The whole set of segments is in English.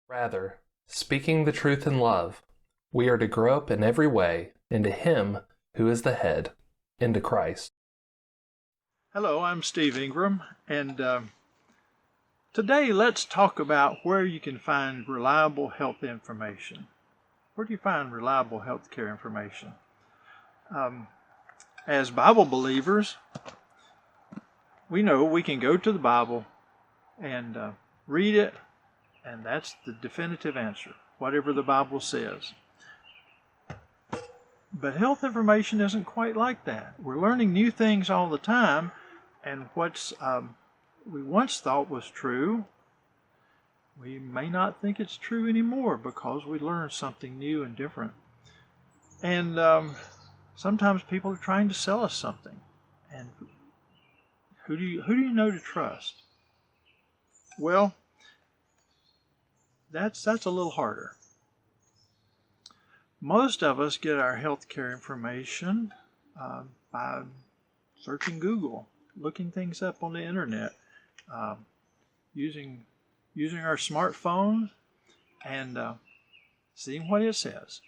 Rather, speaking the truth in love, we are to grow up in every way into Him who is the head, into Christ. Hello, I'm Steve Ingram, and today let's talk about where you can find reliable health information. Where do you find reliable health care information? As Bible believers, we know we can go to the Bible and read it, and that's the definitive answer, whatever the Bible says. But health information isn't quite like that. We're learning new things all the time, and what's we once thought was true, we may not think it's true anymore because we learned something new and different. And sometimes people are trying to sell us something, and who do you know to trust? Well, that's a little harder. Most of us get our healthcare information by searching Google, looking things up on the internet, using our smartphones and seeing what it says,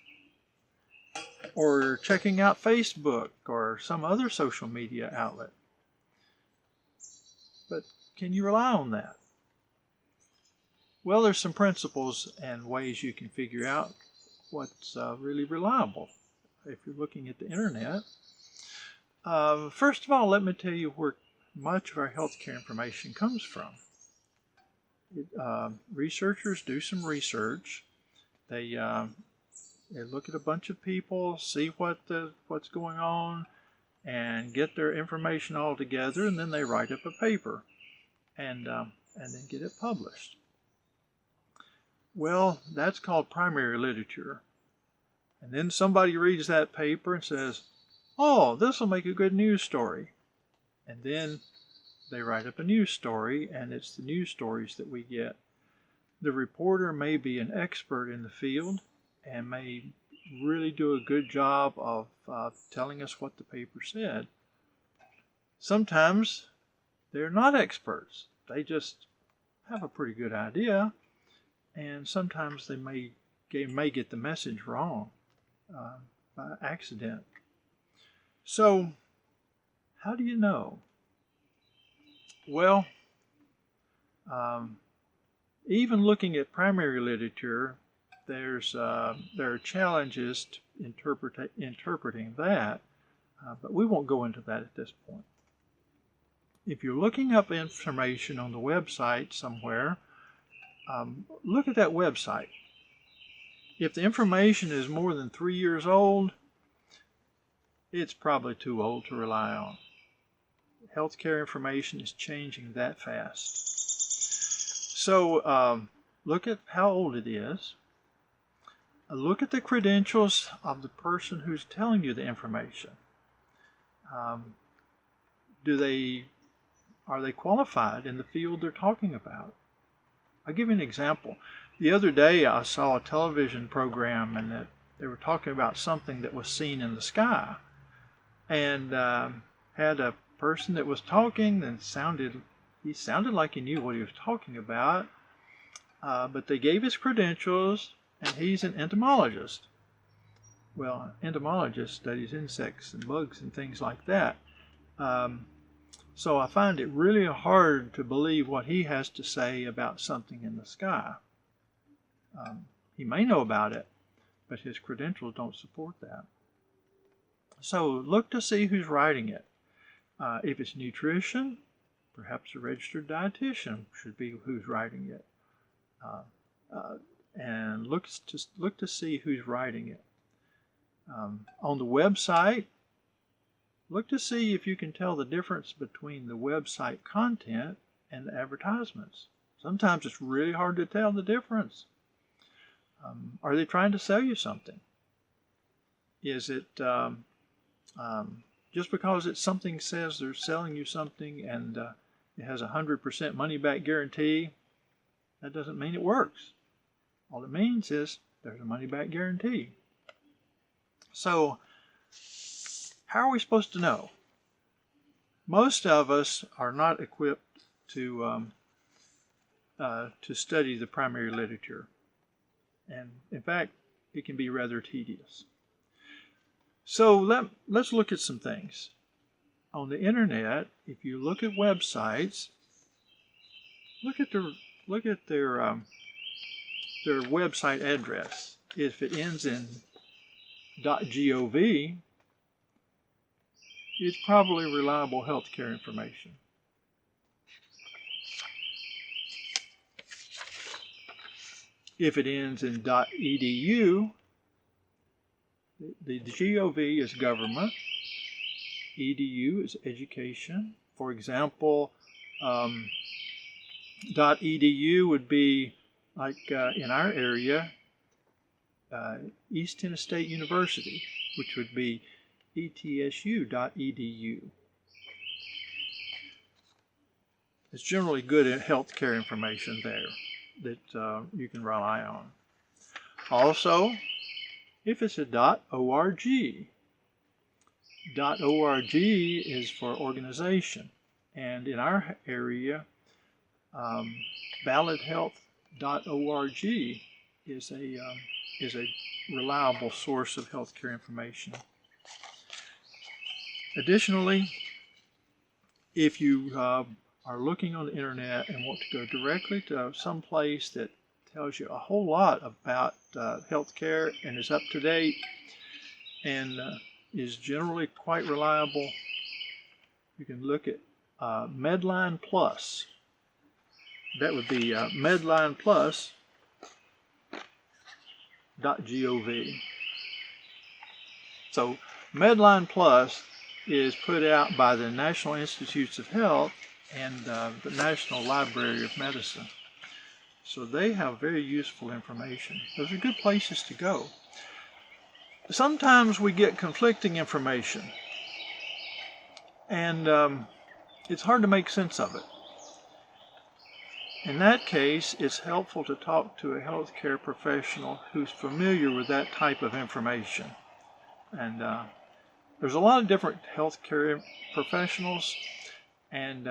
or checking out Facebook or some other social media outlet. But can you rely on that? Well, there's some principles and ways you can figure out what's really reliable if you're looking at the internet. First of all, let me tell you where much of our healthcare information comes from. Researchers do some research. They look at a bunch of people, see what's going on, and get their information all together, and then they write up a paper, and then get it published. Well, that's called primary literature. And then somebody reads that paper and says, "Oh, this will make a good news story." And then they write up a news story, and it's the news stories that we get. The reporter may be an expert in the field and may really do a good job of telling us what the paper said. Sometimes they're not experts. They just have a pretty good idea, and sometimes they may get the message wrong by accident. So, how do you know? Well, even looking at primary literature, there are challenges to interpreting that, but we won't go into that at this point. If you're looking up information on the website somewhere, look at that website. If the information is more than 3 years old, it's probably too old to rely on. Healthcare information is changing that fast. So look at how old it is. Look at the credentials of the person who's telling you the information. Are they qualified in the field they're talking about? I'll give you an example. The other day I saw a television program, and that they were talking about something that was seen in the sky, and had a person that was talking and he sounded like he knew what he was talking about, but they gave his credentials, and he's an entomologist. Well, an entomologist studies insects and bugs and things like that. So I find it really hard to believe what he has to say about something in the sky. He may know about it, but his credentials don't support that. So look to see who's writing it. If it's nutrition, perhaps a registered dietitian should be who's writing it. And look to see who's writing it. On the website, look to see if you can tell the difference between the website content and the advertisements. Sometimes it's really hard to tell the difference. Are they trying to sell you something? Is it just because it's something says they're selling you something and it has a 100% money back guarantee? That doesn't mean it works. All it means is there's a money back guarantee. So, how are we supposed to know? Most of us are not equipped to study the primary literature. And in fact, it can be rather tedious. So let's look at some things. On the internet, if you look at websites, look at their website address. If it ends in .gov, it's probably reliable healthcare information. If it ends in .edu, the .gov is government, edu is education. For example, .edu would be like in our area, East Tennessee State University, which would be etsu.edu. It's generally good healthcare information there that you can rely on. Also, if it's a .org, .org is for organization, and in our area, validhealth.org is a reliable source of healthcare information. Additionally, if you are looking on the internet and want to go directly to some place that tells you a whole lot about healthcare and is up to date and is generally quite reliable, you can look at Medline Plus. That would be medlineplus.gov. So Medline Plus is put out by the National Institutes of Health and the National Library of Medicine. So they have very useful information. Those are good places to go. Sometimes we get conflicting information, and it's hard to make sense of it. In that case, it's helpful to talk to a healthcare professional who's familiar with that type of information. And there's a lot of different healthcare professionals, and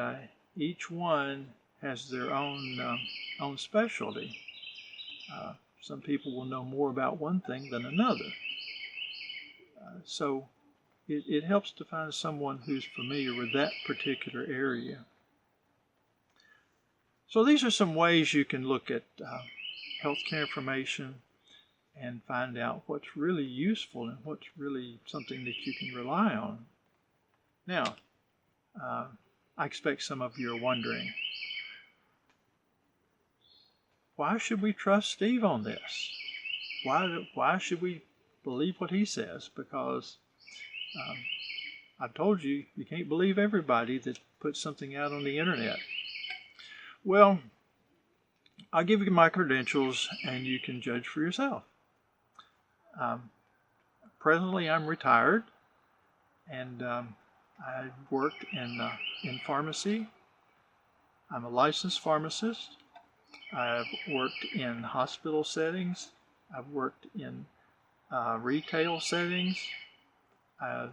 each one has their own specialty. Some people will know more about one thing than another. So it helps to find someone who's familiar with that particular area. So these are some ways you can look at healthcare information and find out what's really useful and what's really something that you can rely on. Now, I expect some of you are wondering, why should we trust Steve on this? Why should we believe what he says? Because I've told you, you can't believe everybody that puts something out on the internet. Well, I'll give you my credentials and you can judge for yourself. Presently, I'm retired, and I worked in pharmacy. I'm a licensed pharmacist. I've worked in hospital settings. I've worked in retail settings. I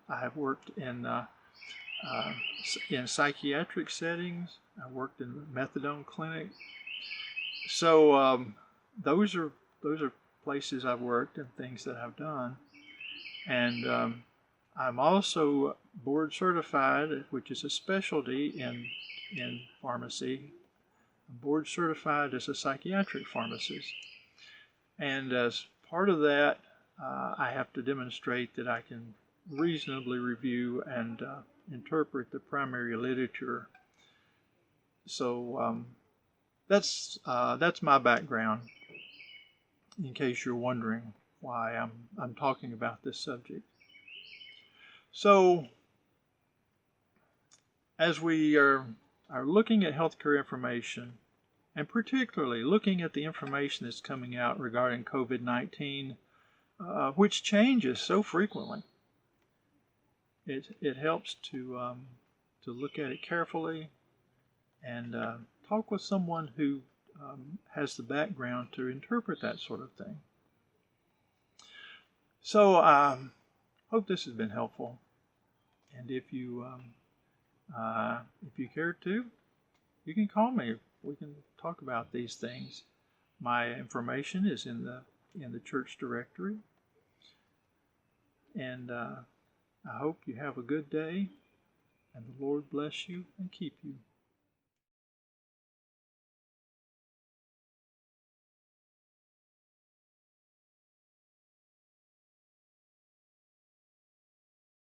have worked in psychiatric settings. I worked in the methadone clinic. So those are places I've worked and things that I've done. And I'm also board certified, which is a specialty in pharmacy. I'm board certified as a psychiatric pharmacist. And as part of that, I have to demonstrate that I can reasonably review and interpret the primary literature. So that's my background, in case you're wondering why I'm talking about this subject. So as we are looking at healthcare information, and particularly looking at the information that's coming out regarding COVID-19, which changes so frequently, it helps to look at it carefully and talk with someone who has the background to interpret that sort of thing. So I hope this has been helpful. And if you care to, you can call me. We can talk about these things. My information is in the church directory. And I hope you have a good day, and the Lord bless you and keep you.